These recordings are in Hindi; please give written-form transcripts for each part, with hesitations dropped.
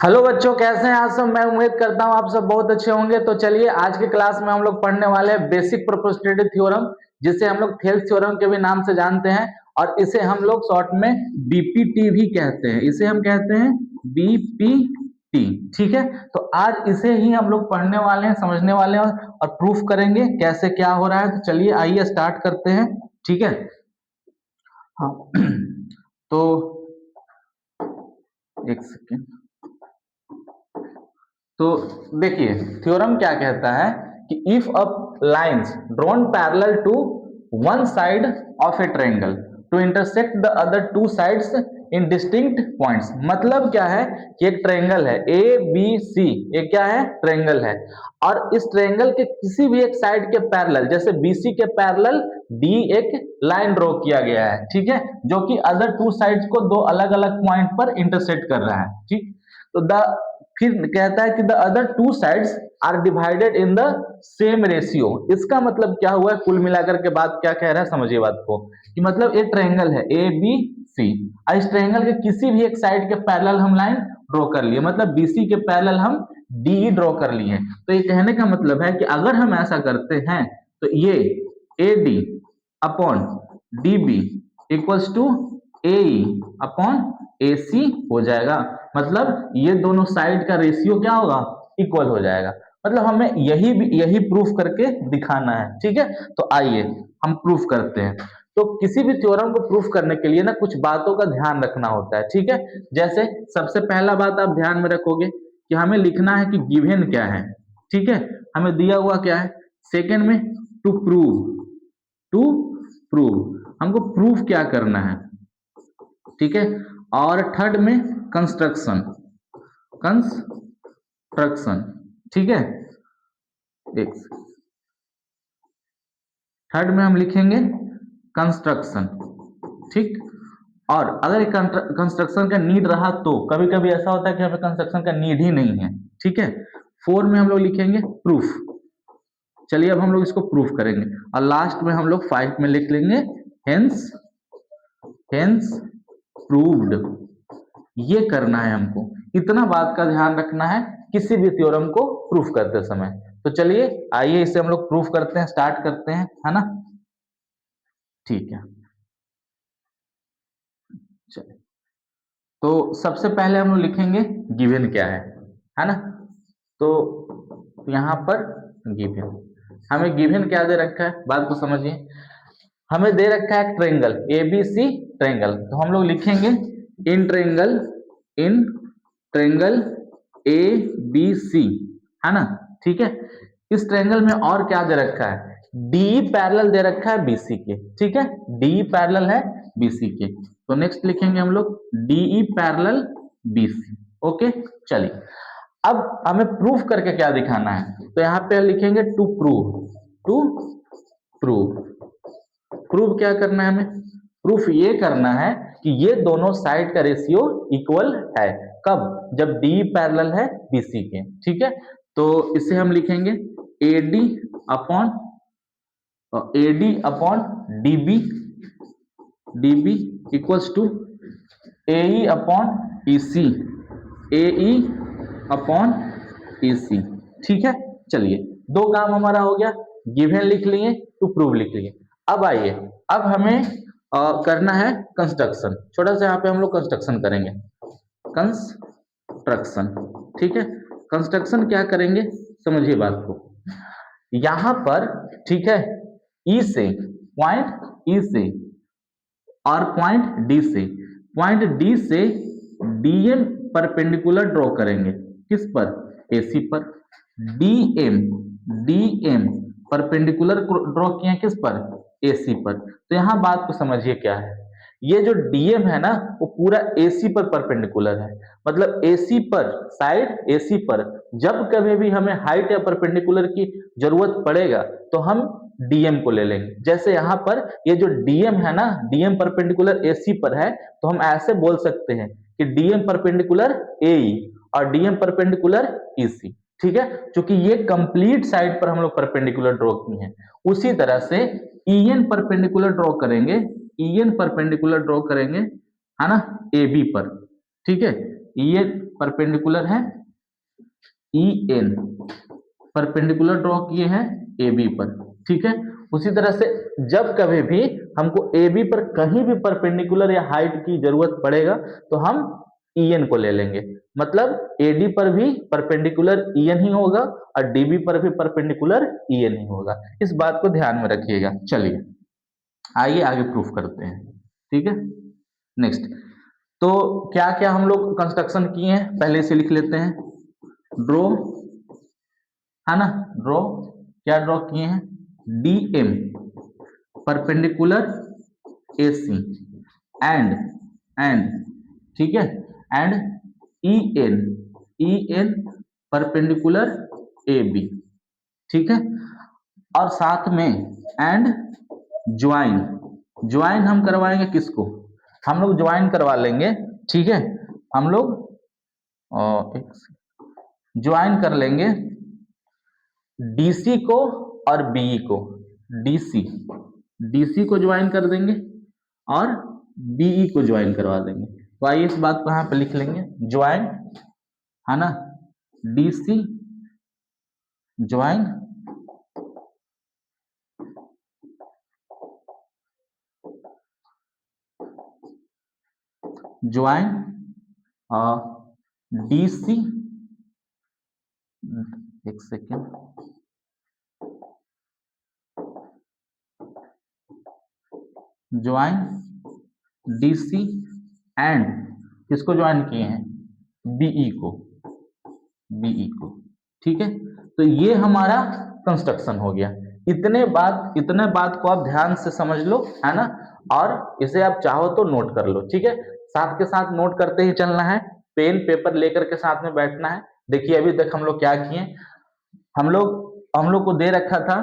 हेलो बच्चों, कैसे हैं आप सब। मैं उम्मीद करता हूं आप सब बहुत अच्छे होंगे। तो चलिए आज की क्लास में हम लोग पढ़ने वाले हैं बेसिक प्रोपोर्शनैलिटी थ्योरम, जिसे हम लोग थेल्स थ्योरम के भी नाम से जानते हैं और इसे हम लोग शॉर्ट में बीपीटी भी कहते हैं। इसे हम कहते हैं बीपीटी। ठीक है, तो आज इसे ही हम लोग पढ़ने वाले हैं, समझने वाले हैं और प्रूफ करेंगे कैसे क्या हो रहा है। तो चलिए आइए स्टार्ट करते हैं। ठीक है, हाँ तो एक सेकेंड। तो देखिए थ्योरम क्या कहता है कि if a lines drawn parallel to one side of a triangle to intersect the other two sides in distinct points. मतलब क्या है कि एक ट्रायंगल है ए बी सी, एक क्या है ट्रायंगल है, और इस ट्रायंगल के किसी भी एक साइड के पैरेलल, जैसे बीसी के पैरेलल डी एक लाइन ड्रॉ किया गया है, ठीक है, जो कि अदर टू साइड्स को दो अलग अलग पॉइंट पर इंटरसेक्ट कर रहा है। ठीक, तो द फिर कहता है कि the other two sides are divided in the same ratio. इसका मतलब क्या हुआ है, कुल मिलाकर के बात क्या कह रहा है, समझिए बात को कि मतलब एक ट्रायंगल है ए बी सी, और इस ट्रायंगल के किसी भी एक साइड के पैरेलल हम लाइन ड्रॉ कर लिए, मतलब बीसी के पैरेलल हम डी ड्रॉ कर लिए। तो ये कहने का मतलब है कि अगर हम ऐसा करते हैं तो ये A D upon D B equals to A upon A C हो जाएगा। मतलब ये दोनों साइड का रेशियो क्या होगा, इक्वल हो जाएगा। मतलब हमें यही प्रूफ करके दिखाना है। ठीक है, तो आइए हम प्रूफ करते हैं। तो किसी भी थ्योरम को प्रूफ करने के लिए ना कुछ बातों का ध्यान रखना होता है। ठीक है, जैसे सबसे पहला बात आप ध्यान में रखोगे कि हमें लिखना है कि गिवन क्या है। ठीक है, हमें दिया हुआ क्या है। सेकेंड में टू टू प्रूव हमको प्रूफ क्या करना है। ठीक है, और थर्ड में कंस्ट्रक्शन कंस्ट्रक्शन ठीक है, एक थर्ड में हम लिखेंगे कंस्ट्रक्शन। ठीक, और अगर कंस्ट्रक्शन का नीड रहा तो कभी कभी ऐसा होता है कि हमें कंस्ट्रक्शन का नीड ही नहीं है। ठीक है, फोर में हम लोग लिखेंगे प्रूफ। चलिए अब हम लोग इसको प्रूफ करेंगे, और लास्ट में हम लोग फाइव में लिख लेंगे हेंस हेंस प्रूव्ड। ये करना है हमको, इतना बात का ध्यान रखना है किसी भी थ्योरम को प्रूफ करते समय। तो चलिए आइए इसे हम लोग प्रूफ करते हैं, स्टार्ट करते हैं, है ना। ठीक है, चलिए तो सबसे पहले हम लोग लिखेंगे गिवन क्या है ना। तो यहाँ पर गिवन, हमें गिवन क्या दे रखा है, बात को समझिए। हमें दे रखा है triangle A B C triangle, तो हम लोग लिखेंगे इन ट्रायंगल ए बी सी, है ना। ठीक है, इस ट्रायंगल में और क्या दे रखा है, डी पैरेलल दे रखा है बीसी के। ठीक है, डी पैरेलल है बीसी के, तो नेक्स्ट लिखेंगे हम लोग डीई पैरेलल बीसी। ओके, चलिए अब हमें प्रूफ करके क्या दिखाना है, तो यहाँ पे लिखेंगे टू प्रूव प्रूफ क्या करना है हमें, प्रूफ ये करना है कि ये दोनों साइड का रेशियो इक्वल है। कब, जब डी पैरेलल है बीसी के। ठीक है, तो इसे हम लिखेंगे AD upon DB DB equals to AE upon EC AE upon EC. ठीक है, चलिए दो काम हमारा हो गया, गिवन लिख लिए, टू प्रूव लिख लिए। अब आइए, अब हमें करना है कंस्ट्रक्शन। छोटा सा यहाँ पे हम लोग कंस्ट्रक्शन करेंगे, कंस्ट्रक्शन। ठीक है, कंस्ट्रक्शन क्या करेंगे, समझिए बात को। यहां पर ठीक है, ई से पॉइंट ई से और पॉइंट डी से डीएम परपेंडिकुलर ड्रॉ करेंगे, किस पर, एसी पर। डीएम डीएम परपेंडिकुलर ड्रॉ किए किस पर, एसी पर। तो यहां बात को समझिए क्या है, ये जो डीएम है ना वो पूरा एसी पर परपेंडिकुलर है। मतलब एसी पर, साइड एसी पर जब कभी भी हमें हाइट या परपेंडिकुलर की जरूरत पड़ेगा तो हम डीएम को ले लेंगे। जैसे यहाँ पर ये जो डीएम है ना, डीएम परपेंडिकुलर एसी पर है, तो हम ऐसे बोल सकते हैं कि डीएम परपेंडिकुलर एई और डीएम परपेंडिकुलर ईसी। ठीक है, क्योंकि ये कंप्लीट साइड पर हम लोग परपेंडिकुलर ड्रॉ किए हैं। उसी तरह से ईएन परपेंडिकुलर ड्रॉ करेंगे, ईएन परपेंडिकुलर ड्रॉ करेंगे, है ना, ए बी पर। ठीक है, ये परपेंडिकुलर है, ई एन परपेंडिकुलर ड्रॉ किए हैं ए बी पर। ठीक है, उसी तरह से जब कभी भी हमको ए बी पर कहीं भी परपेंडिकुलर या हाइट की जरूरत पड़ेगा तो हम ई एन को ले लेंगे। मतलब एडी पर भी परपेंडिकुलर ई एन ही होगा और डीबी पर भी परपेंडिकुलर ई एन ही होगा। इस बात को ध्यान में रखिएगा। चलिए आइए आगे प्रूफ करते हैं। ठीक है, नेक्स्ट, तो क्या क्या हम लोग कंस्ट्रक्शन किए हैं पहले से लिख लेते हैं। ड्रॉ, है ना, ड्रॉ क्या ड्रॉ किए हैं, D M perpendicular A C and ठीक है, and E N perpendicular A B. ठीक है, और साथ में एंड ज्वाइन हम करवाएंगे किसको, हम लोग ज्वाइन करवा लेंगे। ठीक है, हम लोग ज्वाइन कर लेंगे डीसी को और बीई को। डीसी को ज्वाइन कर देंगे और बीई को ज्वाइन करवा देंगे। तो आइए इस बात को यहाँ पे लिख लेंगे, ज्वाइन, है ना, डीसी ज्वाइन डीसी, एक सेकेंड, ज्वाइन डीसी एंड किसको ज्वाइन किए हैं, बीई को। ठीक है, तो ये हमारा कंस्ट्रक्शन हो गया। इतने बात को आप ध्यान से समझ लो, है ना, और इसे आप चाहो तो नोट कर लो। ठीक है, साथ के साथ नोट करते ही चलना है, पेन पेपर लेकर के साथ में बैठना है। देखिए अभी तक हम लोग क्या किए, हम लोग को दे रखा था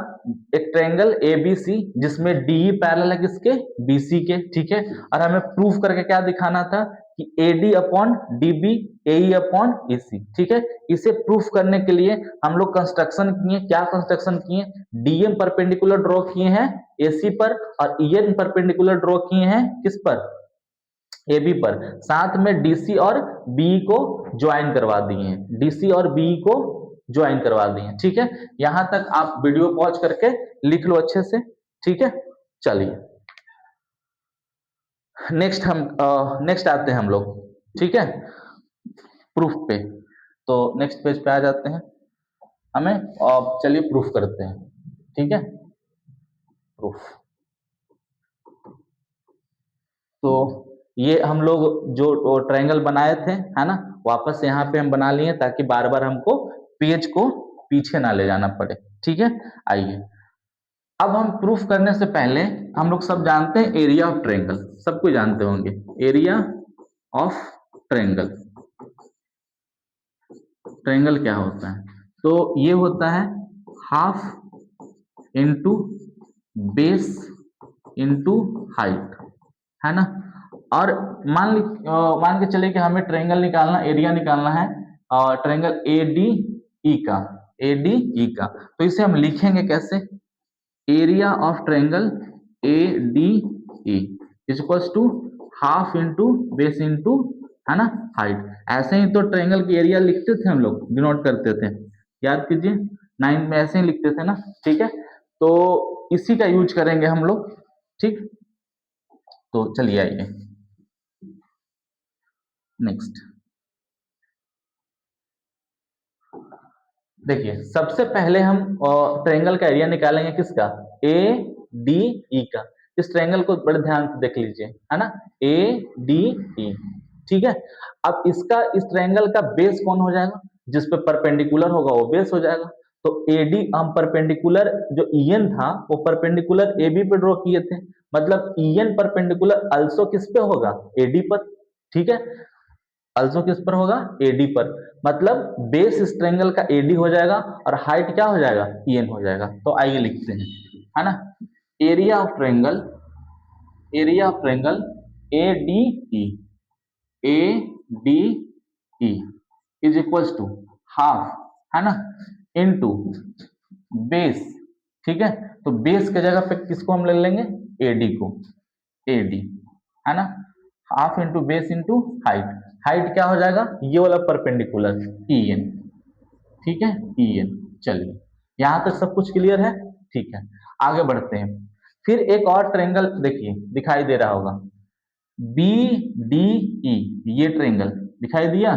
एक ट्रायंगल एबीसी जिसमें डीई पैरेलल है किसके, बीसी के। ठीक है, और हमें प्रूफ करके क्या दिखाना था कि एडी अपॉन डीबी एई अपॉन ईसी। ठीक है, इसे प्रूफ करने के लिए हम लोग कंस्ट्रक्शन किए। क्या कंस्ट्रक्शन किए, डीएम परपेंडिकुलर ड्रॉ किए हैं एसी पर और ईएन परपेंडिकुलर ड्रॉ किए हैं किस पर, एबी पर। साथ में डीसी और बी को ज्वाइन करवा दिए हैं, डीसी और बी को ज्वाइन करवा दिए हैं। ठीक है, यहां तक आप वीडियो पॉज करके लिख लो अच्छे से। ठीक है, चलिए नेक्स्ट आते हैं हम लोग। ठीक है, प्रूफ पे, तो नेक्स्ट पेज पे आ जाते हैं हमें, और चलिए प्रूफ करते हैं। ठीक है, प्रूफ, तो ये हम लोग जो ट्रायंगल बनाए थे, है ना, वापस यहाँ पे हम बना लिए ताकि बार बार हमको पेज को पीछे ना ले जाना पड़े। ठीक है, आइए अब हम प्रूफ करने से पहले हम लोग सब जानते हैं एरिया ऑफ ट्रायंगल, सब कुछ जानते होंगे एरिया ऑफ ट्रायंगल। ट्रायंगल क्या होता है, तो ये होता है half into base into height, है ना। और मान के चलिए कि हमें ट्रायंगल निकालना, एरिया निकालना है और ट्रायंगल एडीई का, तो इसे हम लिखेंगे कैसे, area of triangle ADE is equals to half into base into, है ना, हाइट। ऐसे ही तो ट्रायंगल की एरिया लिखते थे हम लोग, डिनोट करते थे, याद कीजिए 9 में ऐसे ही लिखते थे ना। ठीक है, तो इसी का यूज करेंगे हम लोग। ठीक, तो चलिए आइए नेक्स्ट। देखिए सबसे पहले हम ट्रायंगल का एरिया निकालेंगे किसका, ए डी ई का। इस ट्रायंगल को बड़े ध्यान से देख लीजिए, है ना, ए डी ई। ठीक है, अब इसका, इस ट्रायंगल का बेस कौन हो जाएगा, जिस पे परपेंडिकुलर होगा वो बेस हो जाएगा। तो एडी हम परपेंडिकुलर जो ईएन था वो परपेंडिकुलर एबी पे ड्रॉ किए थे, मतलब ईएन परपेंडिकुलर अल्सो किस पे होगा, एडी पर। ठीक है, अल्सो किस पर होगा, एडी पर, मतलब बेस इस ट्रायंगल का एडी हो जाएगा और हाइट क्या हो जाएगा, ईएन हो जाएगा। तो आइए लिखते हैं, है ना, area of triangle A D E is equals to half, है ना, इनटू बेस। ठीक है, तो बेस के जगह पे किसको हम ले लेंगे, एडी को, एडी, है ना, half into base into height. Height क्या हो जाएगा, ये वाला परपेंडिकुलर EN, ठीक है, EN। चलिए यहां तक सब कुछ क्लियर है, ठीक है। आगे बढ़ते हैं। फिर एक और ट्रेंगल देखिए दिखाई दे रहा होगा, BDE, ये ट्रेंगल दिखाई दिया,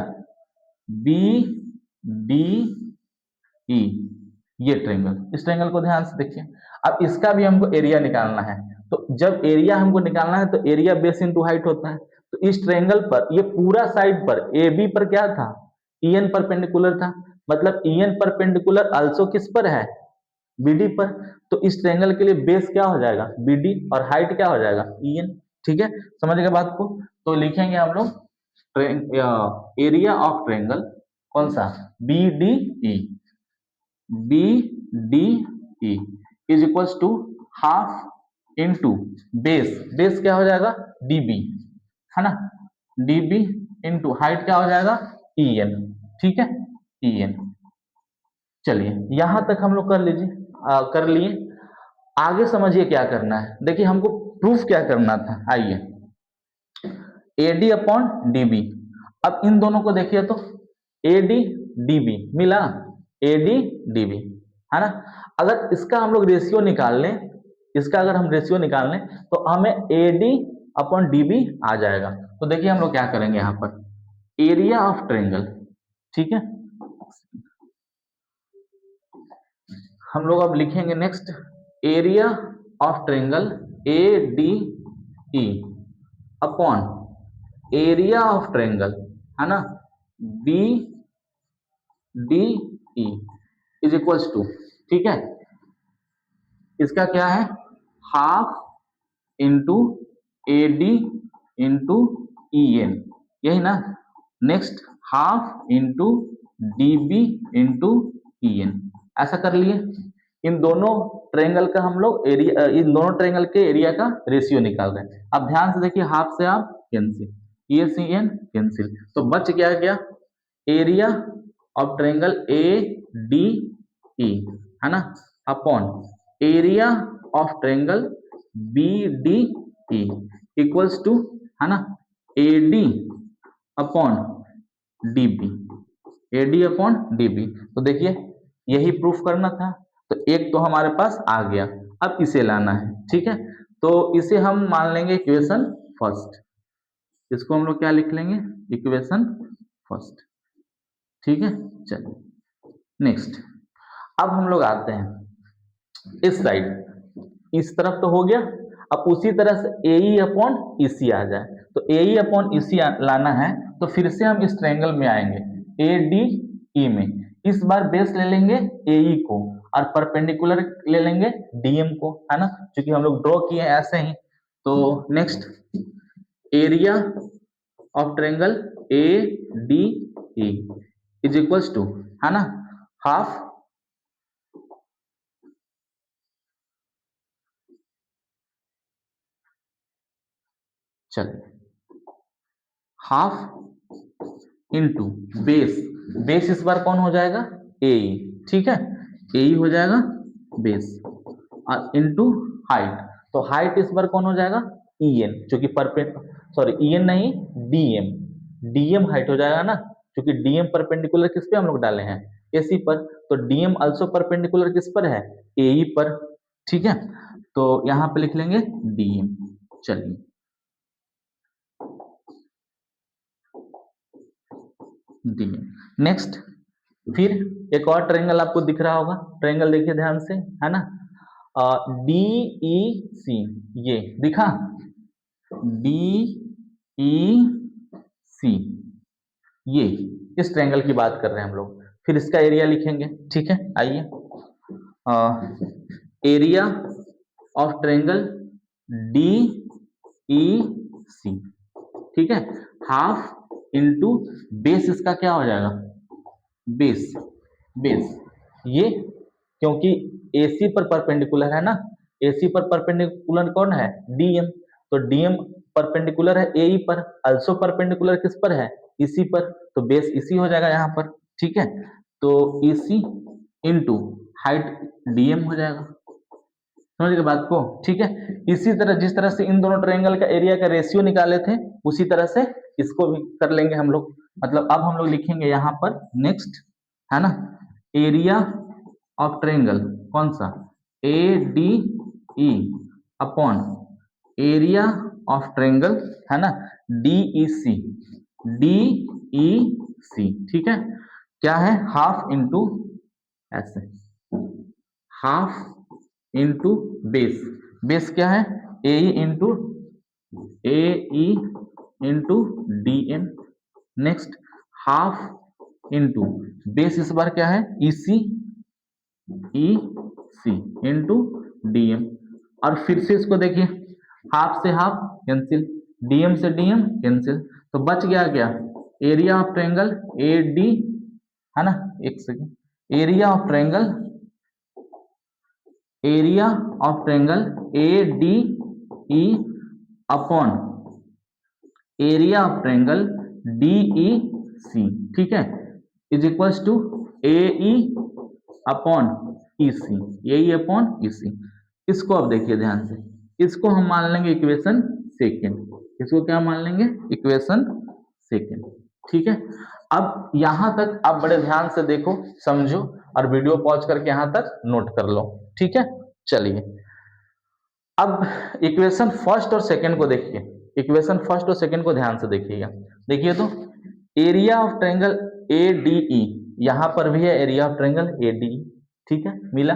BDE, ये ट्रेंगल, इस ट्रेंगल को ध्यान से देखिए। अब इसका भी हमको एरिया निकालना है, तो जब एरिया हमको निकालना है तो एरिया बेस इनटू हाइट होता है। तो इस ट्रेंगल पर ये पूरा साइड पर AB पर क्या था, EN परपेंडिकुलर था, मतलब EN परपेंडिकुलर आल्सो किस पर है, BD पर। तो इस ट्रेंगल के लिए बेस क्या हो जाएगा, BD, और हाइट क्या हो जाएगा, EN। ठीक है, समझ गए बात को। तो लिखेंगे हम लोग एरिया ऑफ ट्रेंगल कौन सा, BDE, BDE is equals to half into base, base क्या हो जाएगा DB, है ना, DB इंटू हाइट क्या हो जाएगा EN, ठीक है, EN। चलिए यहां तक हम लोग कर लीजिए, कर लिए। आगे समझिए क्या करना है, देखिए हमको प्रूफ क्या करना था, आइए, AD अपॉन DB। अब इन दोनों को देखिए तो AD DB मिला, AD DB, है ना। अगर इसका हम लोग रेशियो निकाल लें, इसका अगर हम रेशियो निकाल लें तो हमें AD अपॉन DB आ जाएगा। तो देखिए हम लोग क्या करेंगे यहाँ पर, एरिया ऑफ ट्रेंगल, ठीक है, हम लोग अब लिखेंगे next, area of triangle ADE upon area of triangle, है ना, BDE इज इक्वल्स टू, ठीक है, इसका क्या है, half into AD into EN, यही ना, next half into DB into EN, ऐसा कर लिए। इन दोनों ट्रायंगल का हम लोग एरिया, इन दोनों ट्रायंगल के एरिया का रेशियो निकाल रहे हैं। अब ध्यान से देखिए, हाफ से हाफ कैंसिल, ये CN कैंसिल, तो बच क्या गया, एरिया ऑफ ट्रायंगल ADE, है ना, upon area of triangle BDE equals to, है ना, AD upon DB, AD upon DB। तो देखिए यही प्रूफ करना था, तो एक तो हमारे पास आ गया, अब इसे लाना है, ठीक है। तो इसे हम मान लेंगे इक्वेशन फर्स्ट, इसको हम लोग क्या लिख लेंगे, इक्वेशन फर्स्ट, ठीक है। चलिए नेक्स्ट, अब हम लोग आते हैं इस साइड, इस तरफ तो हो गया, अब उसी तरह से AE अपॉन EC आ जाए, तो AE अपॉन EC लाना है, तो फिर से हम इस ट्रायंगल में आएंगे ADE में, इस बार बेस ले लेंगे AE को और परपेंडिकुलर ले लेंगे DM को, है ना, क्योंकि हम लोग ड्रॉ किए ऐसे ही। तो next, area of triangle ADE is equals to, है ना, हाफ, चलिए हाफ इंटू बेस, बेस इस बार कौन हो जाएगा, AE, ठीक है, AE हो जाएगा बेस, और इंटू हाइट, तो हाइट इस बार कौन हो जाएगा, EN, जो कि सॉरी EN नहीं, DM हाइट हो जाएगा ना, क्योंकि DM परपेंडिकुलर किस पे हम लोग डाले हैं, AC पर, तो DM आल्सो परपेंडिकुलर किस पर है, AE पर, ठीक है। तो यहां पे लिख लेंगे DM। चलिए DM, नेक्स्ट, फिर एक और ट्रायंगल आपको दिख रहा होगा, ट्रायंगल देखिए ध्यान से, है ना, DEC, ये दिखा, DEC, ये इस ट्रायंगल की बात कर रहे हैं हम लोग, फिर इसका एरिया लिखेंगे, ठीक है। आइए, एरिया ऑफ ट्रायंगल DEC, ठीक है, हाफ इंटू बेस, इसका क्या हो जाएगा, बेस, बेस, ये क्योंकि AC पर परपेंडिकुलर है ना, AC पर परपेंडिकुलर कौन है, DM, तो DM परपेंडिकुलर है AE पर, आल्सो परपेंडिकुलर किस पर है, EC पर, तो बेस EC हो जाएगा यहाँ पर, ठीक है। तो EC इंटू हाइट DM हो जाएगा, समझ गए बात को, ठीक है। इसी तरह जिस तरह से इन दोनों ट्रायंगल का एरिया का रेशियो निकाले थे, उसी तरह से इसको भी कर लेंगे हम लोग। मतलब अब हम लोग लिखेंगे यहाँ पर नेक्स्ट, है ना, एरिया ऑफ ट्रेंगल कौन सा, ए D E upon area of triangle, है ना, डी ई सी, डी ई सी, ठीक है, क्या है, हाफ इंटू, ऐसे हाफ इंटू बेस, बेस क्या है, A into A E into D N, next half into base इस बार क्या है, E C, E C into D M, और फिर से इसको देखिए, हाफ से हाफ कैंसिल, डीएम से डीएम कैंसिल, तो बच गया क्या, area of triangle A D, है ना, एक second, area of triangle, area of triangle A D E upon area of triangle D E C, ठीक है, is equals to A E upon E C, A E upon E C. इसको अब देखिए ध्यान से, इसको हम मान लेंगे इक्वेशन सेकेंड, इसको क्या मान लेंगे, इक्वेशन सेकेंड, ठीक है। अब यहां तक आप बड़े ध्यान से देखो, समझो, और वीडियो पॉज करके यहां तक नोट कर लो, ठीक है। चलिए अब इक्वेशन फर्स्ट और सेकंड को देखिए, इक्वेशन फर्स्ट और सेकंड को ध्यान से देखिएगा। देखिए तो area of triangle A D E, यहां पर भी है area of triangle A D E, ठीक है, मिला।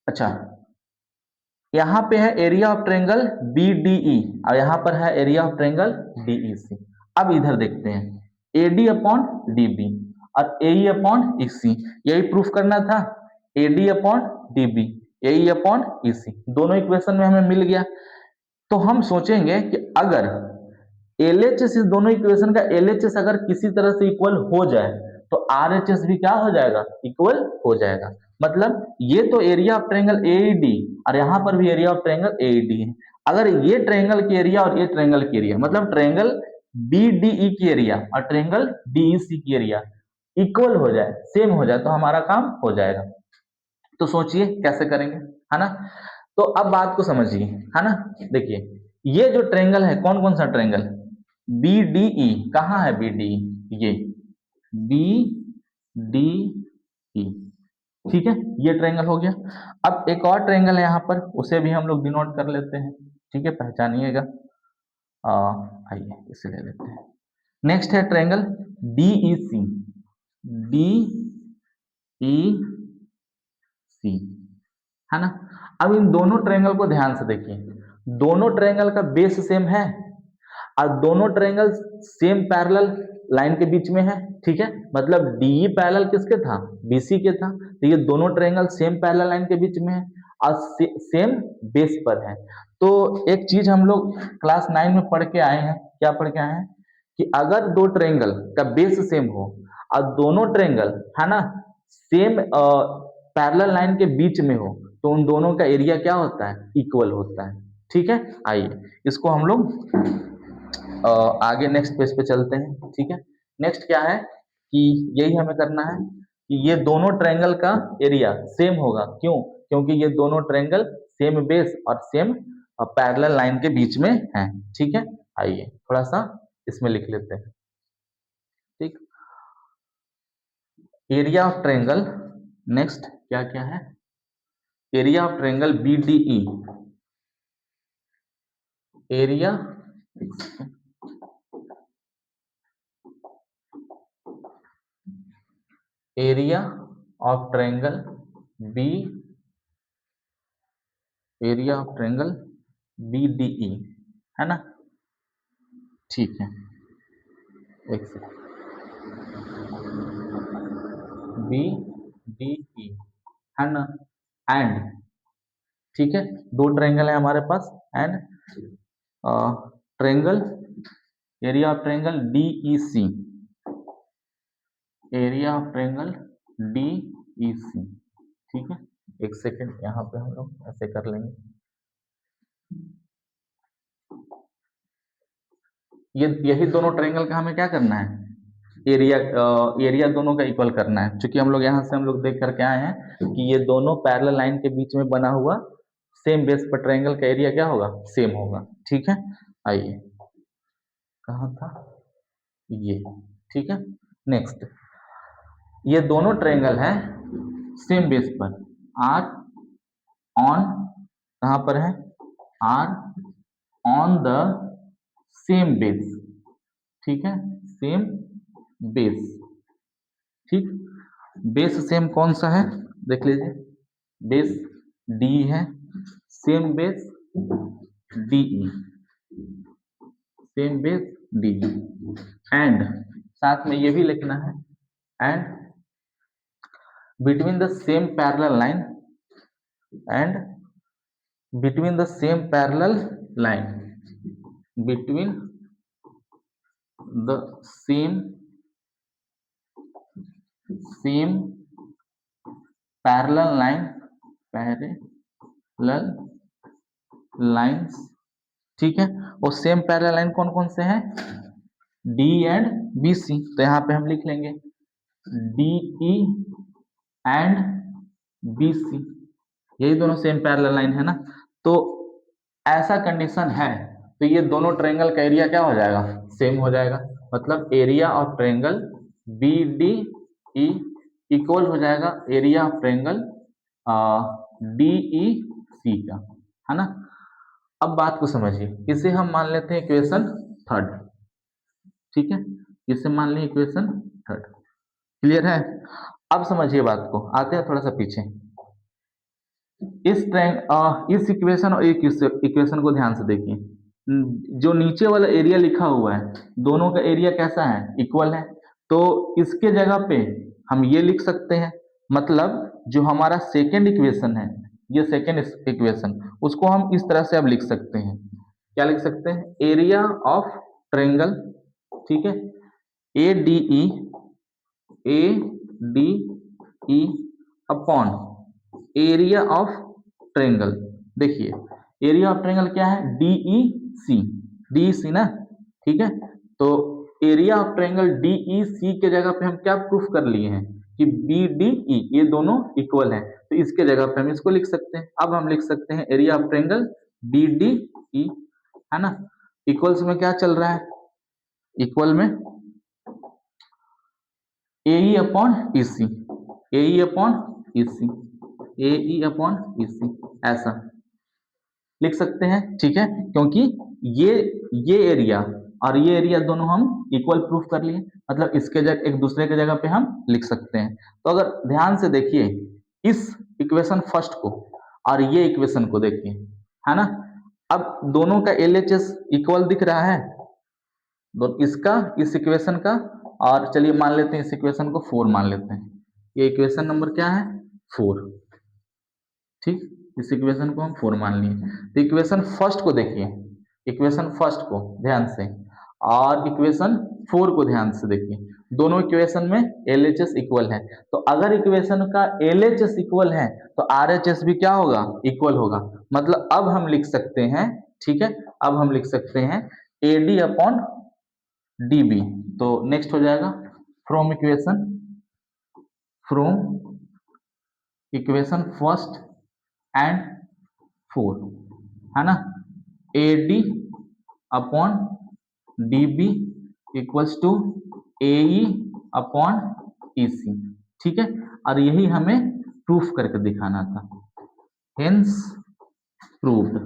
अच्छा, यहां पे है area of triangle B D E, और यहां पर है area of triangle D E C. अब इधर देखते हैं, A D upon D B और ए ई अपॉन ई सी, यही प्रूफ करना था, A D upon D B, A E upon E C, दोनों इक्वेशन में हमें मिल गया। तो हम सोचेंगे कि अगर LHS, इस दोनों इक्वेशन का LHS अगर किसी तरह से इक्वल हो जाए तो RHS भी क्या हो जाएगा, इक्वल हो जाएगा। मतलब ये तो एरिया ऑफ ट्रायंगल AED और यहाँ पर भी एरिया ऑफ ट्रायंगल AED है। अगर ये ट्रायंगल की एरिया और ये ट्रायंगल की एरिया, मतलब ट्रायंगल BDE की एरिया और ट्रायंगल DEC की एरिया इक्वल हो जाए, सेम हो जाए, तो हमारा काम हो जाएगा। तो सोचिए कैसे करेंगे, है ना। तो अब बात को समझिए, है ना। देखिए ये जो ट्रायंगल है, कौन कौन सा ट्रायंगल, बी डी ई, कहाँ है बी डी ई, ये बी डी ई, ठीक है, ये ट्रायंगल हो गया। अब एक और ट्रायंगल है यहाँ पर, उसे भी हम लोग डिनोट कर लेते हैं, ठीक है, पहचानिएगा, आइए इसे ले लेते हैं। नेक्स्ट है ट्रायंगल डी ई सी, डी ई सी, है ना। अब इन दोनों ट्रायंगल को ध्यान से देखिए, दोनों ट्रायंगल का बेस सेम है और दोनों ट्रायंगल सेम पैरेलल लाइन के बीच में है, ठीक है। मतलब डीई पैरेलल किसके था, बीसी के था, तो ये दोनों ट्रायंगल सेम पैरेलल लाइन के बीच में है और सेम बेस पर है। तो एक चीज हम लोग क्लास 9 में पढ़ के आए हैं, क्या पढ़ के आए हैं, कि अगर दो ट्रायंगल का बेस सेम हो और दोनों ट्रायंगल, है ना, सेम पैरेलल लाइन के बीच में हो, तो उन दोनों का एरिया क्या होता है, इक्वल होता है, ठीक है। आइए इसको हम लोग आगे नेक्स्ट पेज पे चलते हैं, ठीक है। नेक्स्ट क्या है कि यही हमें करना है कि ये दोनों ट्रायंगल का एरिया सेम होगा, क्यों, क्योंकि ये दोनों ट्रायंगल सेम बेस और सेम पैरेलल लाइन के बीच में हैं, ठीक है। आइए थोड़ा सा इसमें लिख लेते हैं, ठीक। एरिया ऑफ ट्रायंगल, नेक्स्ट क्या क्या है, area of triangle BDE, area area of triangle B, area of triangle BDE, है ना, ठीक है, एक सेकंड, BDE, है ना, एंड, ठीक है, दो ट्रायंगल है हमारे पास, and triangle, area of triangle DEC, area of triangle DEC, ठीक है। एक सेकंड, यहाँ पे हम लोग ऐसे कर लेंगे, ये यही दोनों ट्रायंगल का हमें क्या करना है, एरिया दोनों का इक्वल करना है। क्योंकि हम लोग यहाँ से हम लोग देख करके आए हैं कि ये दोनों पैरेलल लाइन के बीच में बना हुआ सेम बेस पर ट्रायंगल का एरिया क्या होगा, सेम होगा, ठीक है। आइए कहाँ था ये, ठीक है। नेक्स्ट, ये दोनों ट्रायंगल है सेम बेस पर, आर ऑन, कहाँ पर है, are on the same base, ठीक है, सेम बेस, ठीक। बेस सेम कौन सा है देख लीजिए, बेस डी है, same base DE, same base DE, and साथ में ये भी लिखना है, and between the same parallel line, and between the same parallel line, between the same parallel line, parallel lines, ठीक है। और सेम पैरेलल लाइन कौन कौन से हैं, डी एंड बी सी, तो यहाँ पे हम लिख लेंगे D E and B C, यही दोनों सेम पैरेलल लाइन है ना। तो ऐसा कंडीशन है तो ये दोनों ट्रायंगल का एरिया क्या हो जाएगा, सेम हो जाएगा, मतलब area of triangle B D E equal हो जाएगा area of triangle D E C का, है ना। अब बात को समझिए, इसे हम मान लेते हैं इक्वेशन थर्ड, ठीक है, इसे मान लें इक्वेशन थर्ड, क्लियर है। अब समझिए बात को, आते हैं थोड़ा सा पीछे, इस इक्वेशन और एक इक्वेशन को ध्यान से देखिए, जो नीचे वाला एरिया लिखा हुआ है दोनों का एरिया कैसा है, इक्वल है, तो इसके जगह पे हम ये लिख सकते हैं, मतलब जो हमारा सेकेंड इक्वेशन है, ये सेकेंड इक्वेशन, उसको हम इस तरह से अब लिख सकते हैं, क्या लिख सकते हैं, एरिया ऑफ ट्रायंगल, ठीक है, A D E upon area of triangle. देखिए एरिया ऑफ ट्रायंगल क्या है, डी सी ना, ठीक है। तो area of triangle D E C के जगह पे हम क्या प्रूफ कर लिए हैं कि बी डी ई ये दोनों इक्वल हैं, तो इसके जगह पे हम इसको लिख सकते हैं। अब हम लिख सकते हैं area of triangle B D E, है ना। इक्वल्स में क्या चल रहा है, इक्वल में ए E upon E C, A E upon E C, A E upon E सी, ऐसा लिख सकते हैं, ठीक है, क्योंकि ये एरिया और ये एरिया दोनों हम इक्वल प्रूफ कर लिए, मतलब इसके जगह एक दूसरे के जगह पे हम लिख सकते हैं। तो अगर ध्यान से देखिए इस इक्वेशन फर्स्ट को और ये इक्वेशन को देखिए, है ना, अब दोनों का एलएचएस इक्वल दिख रहा है, इसका इस इक्वेशन का, और चलिए मान लेते हैं इस इक्वेशन को 4 मान लेते हैं, ये इक्वेशन नंबर क्या है 4, ठीक, इस इक्वेशन को हम 4 मान लिए। तो इक्वेशन फर्स्ट को देखिए, इक्वेशन फर्स्ट को ध्यान से, और इक्वेशन 4 को ध्यान से देखिए, दोनों इक्वेशन में एलएचएस इक्वल है, तो अगर इक्वेशन का एलएचएस इक्वल है तो आरएचएस भी क्या होगा, इक्वल होगा, मतलब अब हम लिख सकते हैं, ठीक है, अब हम लिख सकते हैं एडी अपॉन डीबी। तो नेक्स्ट हो जाएगा फ्रॉम इक्वेशन फर्स्ट एंड 4, है ना, A D upon D B equals to A E upon E C, ठीक है, और यही हमें प्रूफ करके दिखाना था, हेंस प्रूव्ड।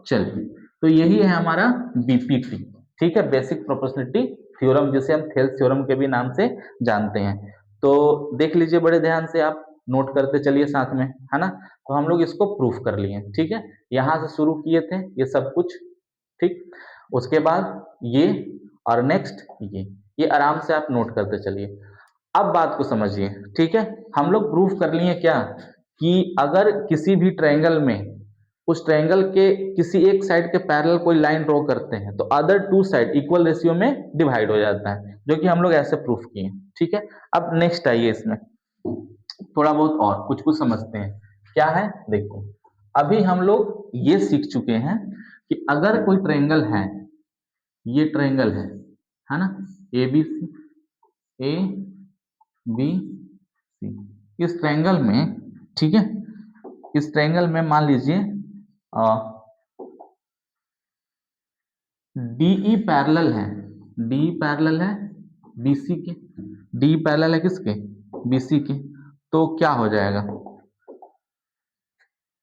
चलिए, तो यही है हमारा बीपीटी, ठीक है, बेसिक प्रोपोर्शनलिटी थ्योरम, जिसे हम थेल्स थ्योरम के भी नाम से जानते हैं। तो देख लीजिए बड़े ध्यान से, आप नोट करते चलिए साथ में, है ना। तो हम लोग इसको प्रूफ कर लिए, ठीक है, यहां से शुरू किए थे ये सब कुछ, ठीक, उसके बाद ये, और नेक्स्ट ये आराम से आप नोट करते चलिए। अब बात को समझिए, ठीक है, हम लोग प्रूफ कर लिए क्या कि अगर किसी भी ट्रायंगल में उस ट्रायंगल के किसी एक साइड के पैरेलल कोई लाइन ड्रॉ करते हैं तो other two side equal ratio में डिवाइड हो जाता है, जो कि हम लोग ऐसे प्रूफ किए, ठीक है। अब नेक्स्ट आइए, इसमें थोड़ा बहुत और कुछ कुछ समझते हैं, क्या है देखो, अभी हम लोग ये सीख चुके हैं कि अगर कोई ट्रायंगल है, ये ट्रायंगल है ना, ए बी सी, ए बी सी, इस ट्रायंगल में, ठीक है, इस ट्रायंगल में मान लीजिए DE पैरेलल है, DE पैरेलल है BC के, DE पैरेलल है किसके? BC के। तो क्या हो जाएगा,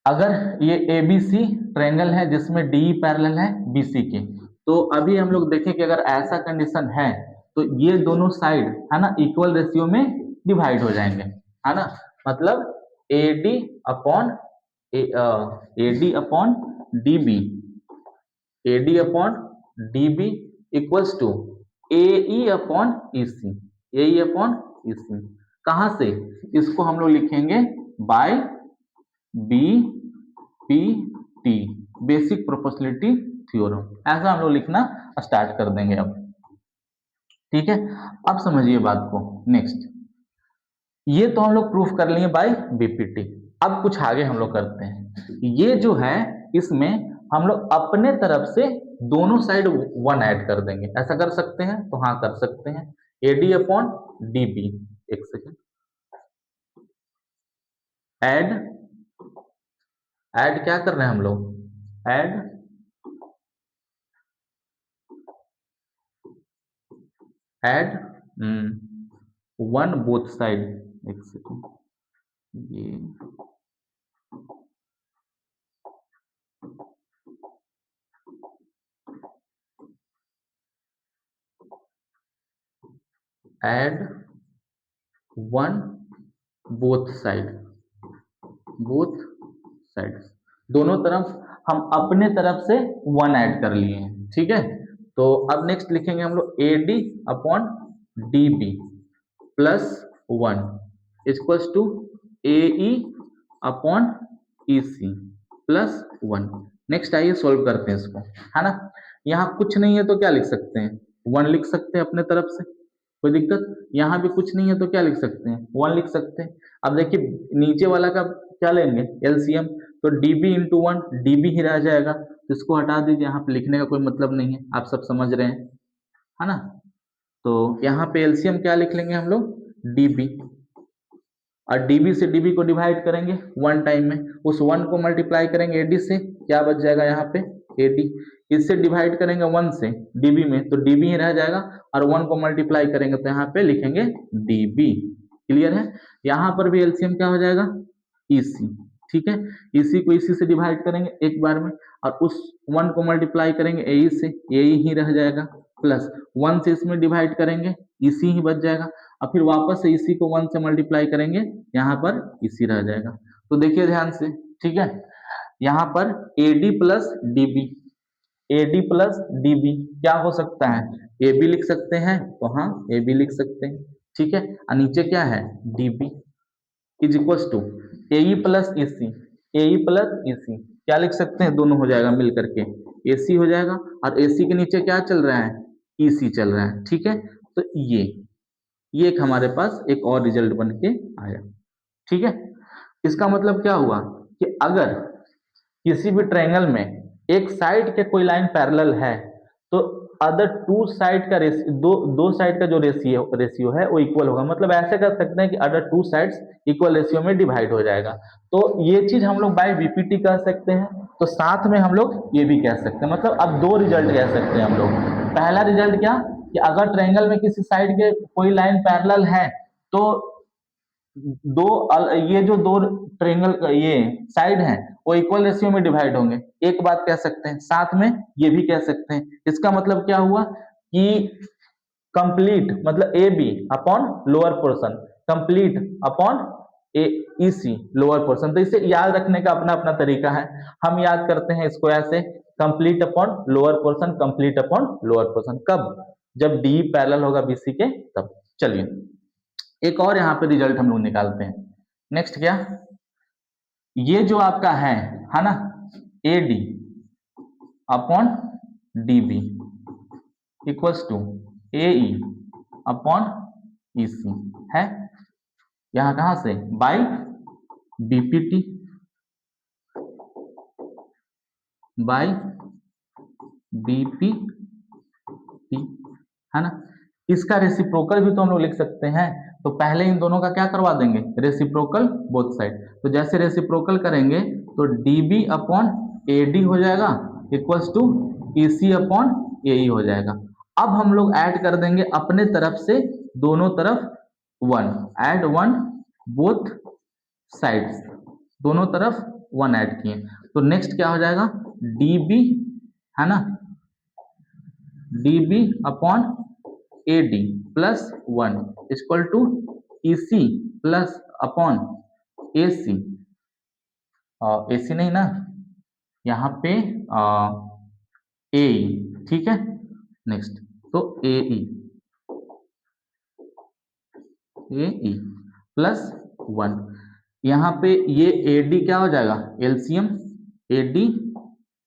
अगर ये ABC ट्रायंगल है जिसमें DE पैरेलल है BC के, तो अभी हम लोग देखें कि अगर ऐसा कंडीशन है तो ये दोनों साइड है ना इक्वल रेशियो में डिवाइड हो जाएंगे, है ना। मतलब AD upon DB, AD upon DB equals to AE upon EC, AE upon EC। कहां से? इसको हम लोग लिखेंगे by BPT, basic proportionality theorem. ऐसा हम लोग लिखना स्टार्ट कर देंगे अब, ठीक है। अब समझिए बात को। नेक्स्ट, ये तो हम लोग प्रूफ कर लिए बाय BPT। अब कुछ आगे हम लोग करते हैं। ये जो है इसमें हम लोग अपने तरफ से दोनों साइड 1 ऐड कर देंगे। ऐसा कर सकते हैं? तो हाँ कर सकते हैं। AD अपॉन DB, एक सेकेंड, ऐड क्या कर रहे हैं हम लोग? ऐड 1 बोथ साइड, एक सेकेंड, ये ऐड 1 बोथ साइड, दोनों तरफ हम अपने तरफ से 1 ऐड कर लिए हैं, ठीक है। तो अब नेक्स्ट लिखेंगे हम लोग AD upon DB plus 1 equals to AE upon EC plus 1। Next आइए सोल्व करते हैं इसको, है ना। यहाँ कुछ नहीं है तो क्या लिख सकते हैं? 1 लिख सकते हैं अपने तरफ से, कोई दिक्कत? यहाँ भी कुछ नहीं है तो क्या लिख सकते हैं? 1 लिख सकते हैं। अब देखिए नीचे वाला का क्या लेंगे? LCM, तो DB इंटू 1 DB ही रह जाएगा, तो इसको हटा दीजिए, यहाँ पे लिखने का कोई मतलब नहीं है, आप सब समझ रहे हैं, है ना। तो यहाँ पे LCM क्या लिख लेंगे हम लोग? DB, और DB से DB को डिवाइड करेंगे 1 टाइम में, उस 1 को मल्टीप्लाई करेंगे AD से, क्या बच जाएगा यहाँ पे? AD। इससे डिवाइड करेंगे 1 से DB में, तो DB ही रह जाएगा, और 1 को मल्टीप्लाई करेंगे तो यहाँ पे लिखेंगे DB। क्लियर है? यहाँ पर भी LCM क्या हो जाएगा? EC, ठीक है। EC को EC से डिवाइड करेंगे एक बार में, और उस 1 को मल्टीप्लाई करेंगे AE से, AE ही रह जाएगा, प्लस 1 से इसमें डिवाइड करेंगे, EC ही बच जाएगा, और फिर वापस से इसी को 1 से मल्टीप्लाई करेंगे, यहाँ पर इसी रह जाएगा। तो देखिए ध्यान से, ठीक है। यहाँ पर AD plus DB, AD plus DB क्या हो सकता है? AB लिख सकते हैं, तो हाँ AB लिख सकते हैं, ठीक है। और नीचे क्या है? DB is equals to AE plus EC, AE plus EC क्या लिख सकते हैं? दोनों हो जाएगा मिल करके AC हो जाएगा, और AC के नीचे क्या चल रहा है? EC चल रहा है, ठीक है। तो ये एक हमारे पास एक और रिजल्ट बन के आया, ठीक है। इसका मतलब क्या हुआ कि अगर किसी भी ट्रायंगल में एक साइड के कोई लाइन पैरेलल है तो अदर टू साइड का रेशियो, दो साइड का जो रेशियो है वो इक्वल होगा। मतलब ऐसे कर सकते हैं कि other two sides equal ratio में डिवाइड हो जाएगा। तो ये चीज हम लोग बाय BPT कह सकते हैं, तो साथ में हम लोग ये भी कह सकते हैं। मतलब अब 2 रिजल्ट कह सकते हैं हम लोग। पहला रिजल्ट क्या कि अगर ट्रायंगल में किसी साइड के कोई लाइन पैरेलल है तो ये जो 2 ट्रायंगल ये साइड हैं वो इक्वल रेशियो में डिवाइड होंगे, एक बात कह सकते हैं। साथ में ये भी कह सकते हैं। इसका मतलब क्या हुआ कि कंप्लीट मतलब AB upon lower portion, complete upon EC lower portion. तो इसे याद रखने का अपना अपना तरीका है। हम याद करते हैं इसको ऐसे, complete upon lower portion, complete upon lower portion. कब? जब DE पैरेलल होगा BC के, तब। चलिए एक और यहाँ पे रिजल्ट हम लोग निकालते हैं। नेक्स्ट क्या, ये जो आपका है ना, AD upon DB equals to AE upon EC है। यहां कहां से? बाय BPT, बाय BPT, है ना। इसका रेसिप्रोकल भी तो हम लोग लिख सकते हैं। तो पहले इन दोनों का क्या करवा देंगे? Reciprocal both side. तो जैसे रेसिप्रोकल करेंगे तो DB अपॉन AD हो जाएगा equals to EC upon A ई हो जाएगा। अब हम लोग ऐड कर देंगे अपने तरफ से दोनों तरफ 1, ऐड 1 बोथ साइड्स, दोनों तरफ 1 ऐड किए, तो नेक्स्ट क्या हो जाएगा, डी बी, है ना, D B upon A D plus 1 equal to E C plus upon A C, A C नहीं ना, यहाँ पे ए ई, ठीक है। नेक्स्ट तो ए ई प्लस 1, यहाँ पे ये ए डी क्या हो जाएगा, एलसीएम, ए डी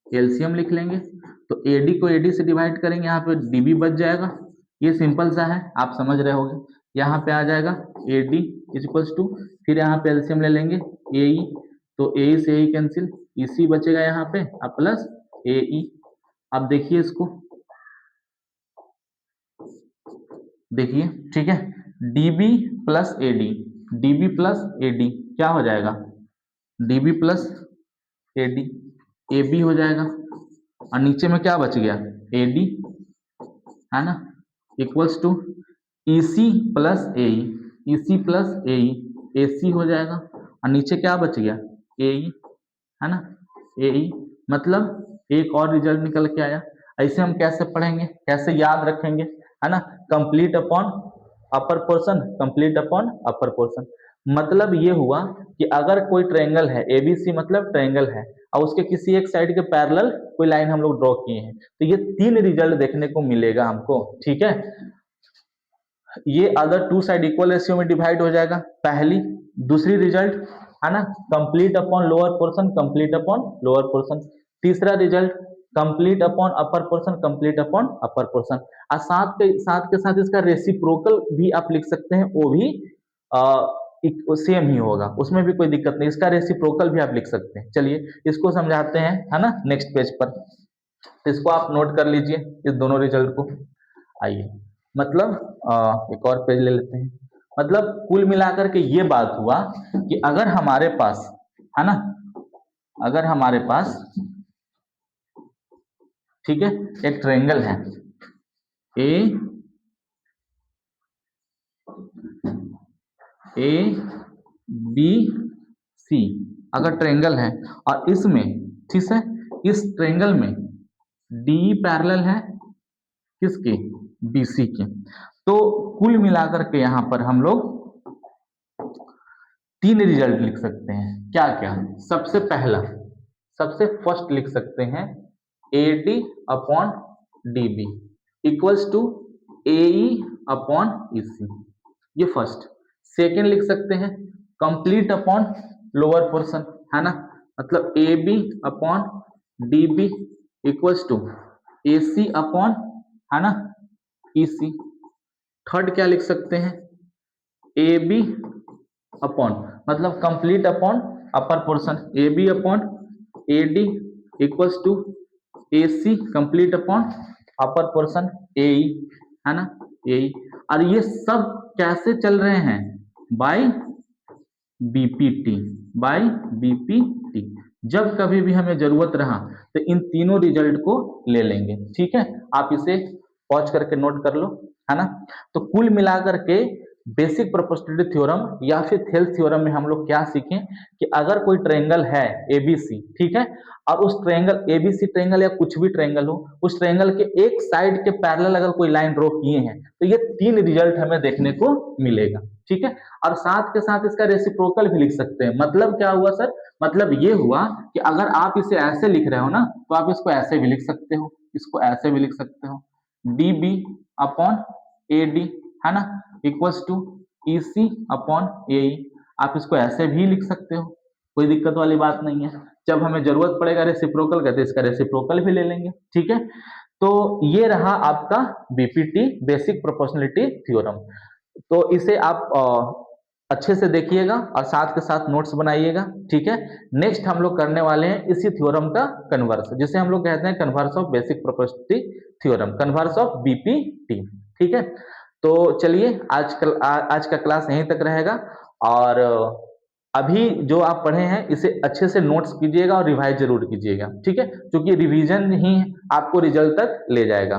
एलसीएम लिख लेंगे, तो ए डी को ए डी से डिवाइड करेंगे, यहाँ पे डी बी बच जाएगा, ये सिंपल सा है, आप समझ रहे होगे। यहाँ पे आ जाएगा ए डी इक्वल्स टू, फिर यहाँ पे एलसीएम ले लेंगे ए ई, तो ए से ए कैंसिल, ई सी बचेगा यहाँ पे, अब प्लस ए ई। अब देखिए इसको, देखिए ठीक है, db plus A D, db plus A D क्या हो जाएगा, db plus A D, A B हो जाएगा, और नीचे में क्या बच गया, ए डी, है ना, equals to E C plus A E, C plus A E, A C हो जाएगा, और नीचे क्या बच गया, ए ई, है ना, ए ई, मतलब एक और रिजल्ट निकल के आया। ऐसे हम कैसे पढ़ेंगे, कैसे याद रखेंगे, है ना, complete upon upper portion, complete upon upper portion, मतलब ये हुआ कि अगर कोई ट्रायंगल है एबीसी, मतलब ट्रायंगल है और उसके किसी एक साइड के पैरेलल कोई लाइन हम लोग ड्रॉ किए हैं, तो ये 3 रिजल्ट देखने को मिलेगा हमको, ठीक है। ये अदर 2 साइड इक्वल रेशियो में डिवाइड हो जाएगा, पहली, दूसरी रिजल्ट, है ना, complete upon lower portion, complete upon lower portion, तीसरा result complete upon upper portion, complete upon upper portion, और साथ इसका रेसिप्रोकल भी आप लिख सकते हैं, वो भी सेम ही होगा, उसमें भी कोई दिक्कत नहीं, इसका रेसिप्रोकल भी आप लिख सकते हैं। चलिए इसको समझाते हैं, है ना, नेक्स्ट पेज पर, इसको आप नोट कर लीजिए इस दोनों रिजल्ट को। आइए, मतलब एक और पेज ले लेते हैं, मतलब कुल मिलाकर के ये बात हुआ कि अगर हमारे पास, है ना, अगर हमारे पास, ठीक है, एक ट्रायंगल है ए बी सी, अगर ट्रायंगल है और इसमें, ठीक है, इस ट्रायंगल में डी पैरेलल है किसके, बीसी के, तो कुल मिलाकर के यहां पर हम लोग 3 रिजल्ट लिख सकते हैं, क्या क्या, सबसे पहला, सबसे फर्स्ट लिख सकते हैं A D upon D B equals to A E upon E C, ये फर्स्ट। सेकेंड लिख सकते हैं कंप्लीट अपॉन लोअर पोर्शन, है ना, मतलब A B upon D B equals to A C upon, है ना, ई सी। थर्ड क्या लिख सकते हैं, ए बी अपॉन, मतलब complete upon upper portion, A B upon A D equals to A C complete upon upper portion A E, है ना, ए ई। और ये सब कैसे चल रहे हैं, बाय बीपीटी, बाय बीपीटी, जब कभी भी हमें जरूरत रहा तो इन तीनों रिजल्ट को ले लेंगे, ठीक है, आप इसे पॉज करके नोट कर लो, है ना। तो कुल मिलाकर के बेसिक प्रोपोर्शनलिटी थ्योरम या फिर थेल्स थ्योरम में हम लोग क्या सीखें कि अगर कोई ट्रायंगल है एबीसी, ठीक है, और उस ट्रायंगल एबीसी ट्रायंगल या कुछ भी ट्रायंगल हो, उस ट्रायंगल के एक साइड के पैरेलल अगर कोई लाइन ड्रॉ किए हैं तो ये 3 रिजल्ट हमें देखने को मिलेगा, ठीक है। और साथ के साथ इसका रेसिप्रोकल भी लिख सकते हैं, मतलब क्या हुआ सर, मतलब ये हुआ कि अगर आप इसे ऐसे लिख रहे हो ना, तो आप इसको ऐसे भी लिख सकते हो, इसको ऐसे भी लिख सकते हो, D B upon A D, है ना, equals to E C upon A E, आप इसको ऐसे भी लिख सकते हो, कोई दिक्कत वाली बात नहीं है। जब हमें जरूरत पड़ेगा रेसिप्रोकल का तो इसका रेसिप्रोकल भी ले लेंगे, ठीक है। तो ये रहा आपका बीपीटी बेसिक प्रोपोर्शनलिटी थ्योरम, तो इसे आप अच्छे से देखिएगा और साथ के साथ नोट्स बनाइएगा, ठीक है। नेक्स्ट हम लोग करने वाले हैं इसी थ्योरम का कन्वर्स, जिसे हम लोग कहते हैं converse of basic proportionality theorem, converse of BPT, ठीक है। तो चलिए आज का क्लास यहीं तक रहेगा, और अभी जो आप पढ़े हैं इसे अच्छे से नोट्स कीजिएगा और रिवाइज जरूर कीजिएगा, ठीक है, क्योंकि रिवीजन ही आपको रिजल्ट तक ले जाएगा।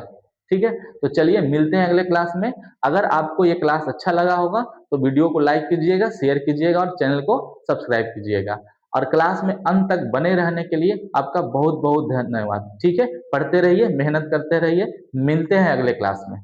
ठीक है, तो चलिए मिलते हैं अगले क्लास में। अगर आपको ये क्लास अच्छा लगा होगा तो वीडियो को लाइक कीजिएगा, शेयर कीजिएगा और चैनल को सब्सक्राइब कीजिएगा। और क्लास में अंत तक बने रहने के लिए आपका बहुत बहुत धन्यवाद। ठीक है, पढ़ते रहिए, मेहनत करते रहिए, मिलते हैं अगले क्लास में।